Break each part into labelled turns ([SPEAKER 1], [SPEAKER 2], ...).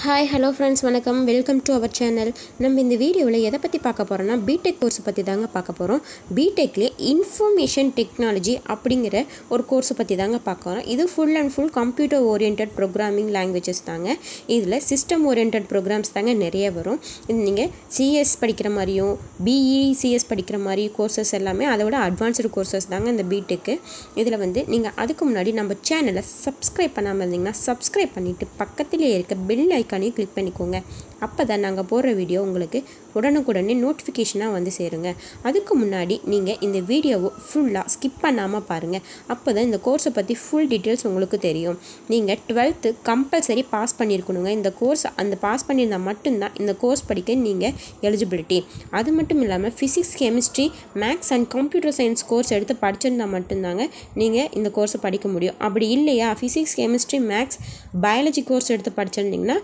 [SPEAKER 1] Hi hello friends வணக்கம் welcome to our channel. நம்ம இந்த வீடியோவில் எதை பற்றி பார்க்க போகிறோன்னா பிடெக் கோர்ஸ் பற்றி தாங்க பார்க்க போகிறோம். பிடெக்லேயே இன்ஃபர்மேஷன் டெக்னாலஜி அப்படிங்கிற ஒரு கோர்ஸை பற்றி தாங்க பார்க்குறோம். இது full and full computer oriented programming languages தாங்க. இதில் சிஸ்டம் ஓரியன்ட் ப்ரோக்ராம்ஸ் தாங்க நிறைய வரும். இது நீங்கள் சிஎஸ் படிக்கிற மாதிரியும் பிஇசிஎஸ் படிக்கிற மாதிரி கோர்சஸ் எல்லாமே அதோட அட்வான்ஸ்டு கோர்சஸ் தாங்க இந்த பிடெக்கு. இதில் நீங்கள் அதுக்கு முன்னாடி நம்ம சேனலை சப்ஸ்கிரைப் பண்ணாமல் இருந்தீங்கன்னா சப்ஸ்கிரைப் பண்ணிவிட்டு பக்கத்திலே இருக்க பெல் ஐக்கானையும் கிளிக் பண்ணிக்கோங்க. அப்போ தான் நாங்கள் போடுற வீடியோ உங்களுக்கு உடனுக்குடனே நோட்டிஃபிகேஷனாக வந்து சேருங்க. அதுக்கு முன்னாடி நீங்கள் இந்த வீடியோவை ஃபுல்லாக ஸ்கிப் பண்ணாமல் பாருங்கள். அப்போ தான் இந்த கோர்ஸை பற்றி ஃபுல் டீட்டெயில்ஸ் உங்களுக்கு தெரியும். நீங்கள் 12th கம்பல்சரி பாஸ் பண்ணியிருக்கணுங்க. இந்த கோர்ஸ் அந்த பாஸ் பண்ணியிருந்தால் மட்டும்தான் இந்த கோர்ஸ் படிக்க நீங்கள் எலிஜிபிலிட்டி. அது மட்டும் இல்லாமல் physics, chemistry, maths and computer science course எடுத்து படிச்சிருந்தால் மட்டும்தாங்க நீங்கள் இந்த கோர்ஸை படிக்க முடியும். அப்படி இல்லையா physics, chemistry, maths, biology course எடுத்து படிச்சிருந்தீங்கன்னா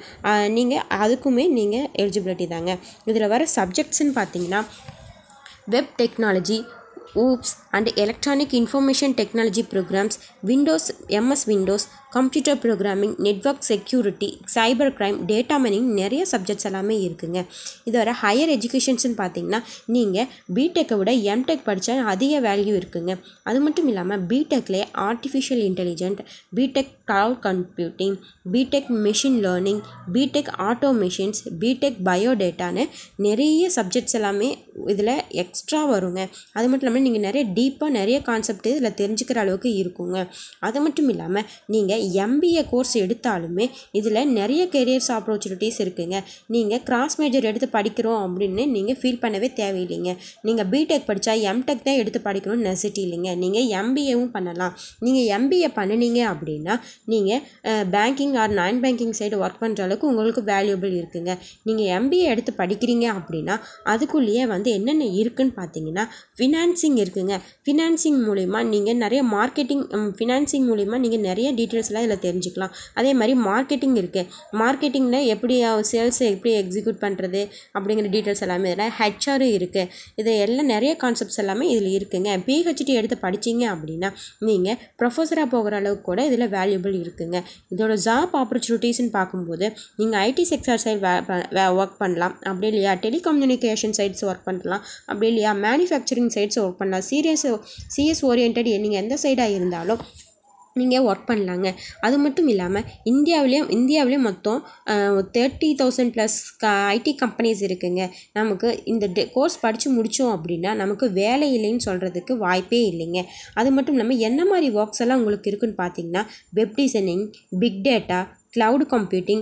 [SPEAKER 1] நீங்கள் அதுக்குமே நீங்கள் எலிஜிபிலிட்டி தாங்க. இதில் வர சப்ஜெக்ட்ஸ்ன்னு பார்த்தீங்கன்னா web technology, OOPS and electronic information technology programs, Windows, MS Windows, computer programming, network security, cyber crime, data mining நிறைய சப்ஜெக்ட்ஸ் எல்லாமே இருக்குங்க. இது வர ஹையர் எஜுகேஷன்ஸ்னு பார்த்தீங்கன்னா நீங்கள் பிடெக்கை விட எம்டெக் படித்தா அதிக வேல்யூ இருக்குங்க. அது மட்டும் இல்லாமல் பிடெக்லேயே artificial intelligent, B Tech cloud computing, B Tech machine learning, B Tech automations, B Tech பயோடேட்டான்னு நிறைய சப்ஜெக்ட்ஸ் எல்லாமே இதில் எக்ஸ்ட்ரா வருங்க. அது மட்டும் இல்லாமல் நீங்கள் நிறைய டீப்பாக நிறைய கான்செப்ட் இதில் தெரிஞ்சுக்கிற அளவுக்கு இருக்குங்க. அது மட்டும் இல்லாமல் நீங்கள் எம்பிஏ கோர்ஸ் எடுத்தாலுமே இதில் நிறைய கெரியர்ஸ் ஆப்பர்ச்சுனிட்டிஸ் இருக்குங்க. நீங்கள் கிராஸ் மேஜர் எடுத்து படிக்கிறோம் அப்படின்னு நீங்கள் ஃபீல் பண்ணவே தேவையில்லைங்க. நீங்கள் பிடெக் படித்தா எம்டெக் தான் எடுத்து படிக்கணும்னு நெசசிட்டி இல்லைங்க. நீங்கள் எம்பிஏவும் பண்ணலாம். நீங்கள் எம்பிஏ பண்ணினீங்க அப்படின்னா நீங்கள் பேங்கிங் ஆர் நான் பேங்கிங் சைடு ஒர்க் பண்ணுற அளவுக்கு உங்களுக்கு வேல்யூபிள் இருக்குங்க. நீங்கள் எம்பிஏ எடுத்து படிக்கிறீங்க அப்படின்னா அதுக்குள்ளேயே என்னென்ன இருக்குன்னு பார்த்தீங்கன்னா ஃபினான்சிங் இருக்குங்க. ஃபினான்சிங் மூலிமா நீங்கள் நிறைய மார்க்கெட்டிங், ஃபினான்சிங் மூலிமா நீங்கள் நிறைய டீட்டெயில்ஸ்லாம் இதில் தெரிஞ்சுக்கலாம். அதே மாதிரி மார்க்கெட்டிங் இருக்குது. மார்க்கெட்டிங்கில் எப்படி சேல்ஸை எப்படி எக்ஸிக்யூட் பண்ணுறது அப்படிங்கிற டீட்டெயில்ஸ் எல்லாமே இதில் ஹெச்ஆரும் இருக்குது. இது எல்லாம் நிறைய கான்செப்ட்ஸ் எல்லாமே இதில் இருக்குங்க. பிஹெச்டி எடுத்து படித்தீங்க அப்படின்னா நீங்கள் ப்ரொஃபஸராக போகிற அளவுக்கு கூட இதில் வேல்யூபிள் இருக்குங்க. இதோட ஜாப் ஆப்பர்ச்சுனிட்டிஸ்ன்னு பார்க்கும்போது நீங்கள் ஐடி செக்டர் சைடு ஒர்க் பண்ணலாம். அப்படி இல்லையா டெலிகம்யூனிகேஷன் சைட்ஸ் ஒர்க் பண்ணலாம். அப்படி இல்லையா மேனுஃபேக்சரிங் சைட்ஸ் ஒர்க் பண்ணலாம். சிஎஸ் ஓரியன்ட் நீங்கள் எந்த சைடாக இருந்தாலும் நீங்கள் ஒர்க் பண்ணலாங்க. அது மட்டும் இல்லாமல் இந்தியாவிலேயே மொத்தம் 30,000+ ஐடி கம்பெனிஸ் இருக்குங்க. நமக்கு இந்த கோர்ஸ் படித்து முடித்தோம் அப்படின்னா நமக்கு வேலை இல்லைன்னு சொல்கிறதுக்கு வாய்ப்பே இல்லைங்க. அது மட்டும் இல்லாமல் என்ன மாதிரி ஒர்க்ஸ் எல்லாம் உங்களுக்கு இருக்குதுன்னு பார்த்தீங்கன்னா web designing, big data, cloud computing,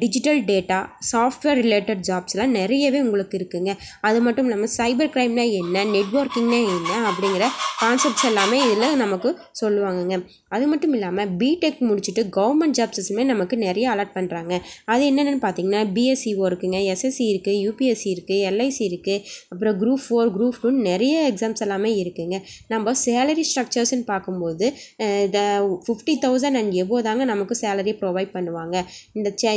[SPEAKER 1] digital data, software related ஜாப்ஸ்லாம் நிறையவே உங்களுக்கு இருக்குங்க. அது மட்டும் இல்லாமல் சைபர் க்ரைம்னா என்ன, நெட்வொர்க்கிங்னா என்ன அப்படிங்கிற கான்செப்ட்ஸ் எல்லாமே இதில் நமக்கு சொல்லுவாங்கங்க. அது மட்டும் இல்லாமல் பிடெக் முடிச்சுட்டு கவர்மெண்ட் ஜாப்ஸுமே நமக்கு நிறைய அலாட் பண்ணுறாங்க. அது என்னென்னு பார்த்தீங்கன்னா பிஎஸ்சிஓ இருக்குங்க, எஸ்எஸ்சி இருக்குது, யூபிஎஸ்சி இருக்குது, எல்ஐசி இருக்குது, அப்புறம் குரூப் 4, குரூப் 2 நிறைய எக்ஸாம்ஸ் எல்லாமே இருக்குங்க. நம்ம சேலரி ஸ்ட்ரக்சர்ஸ்ன்னு பார்க்கும்போது 50,000 அண்ட் எபோ தாங்க நமக்கு சேலரி ப்ரொவைட் பண்ணுவாங்க.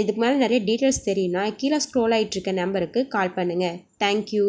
[SPEAKER 1] இதுக்கு மேலே நிறைய டீட்டெயில்ஸ் தெரியும்னா கீழே ஸ்க்ரோல் ஆகிட்டு இருக்க நம்பருக்கு கால் பண்ணுங்கள். தேங்க்யூ.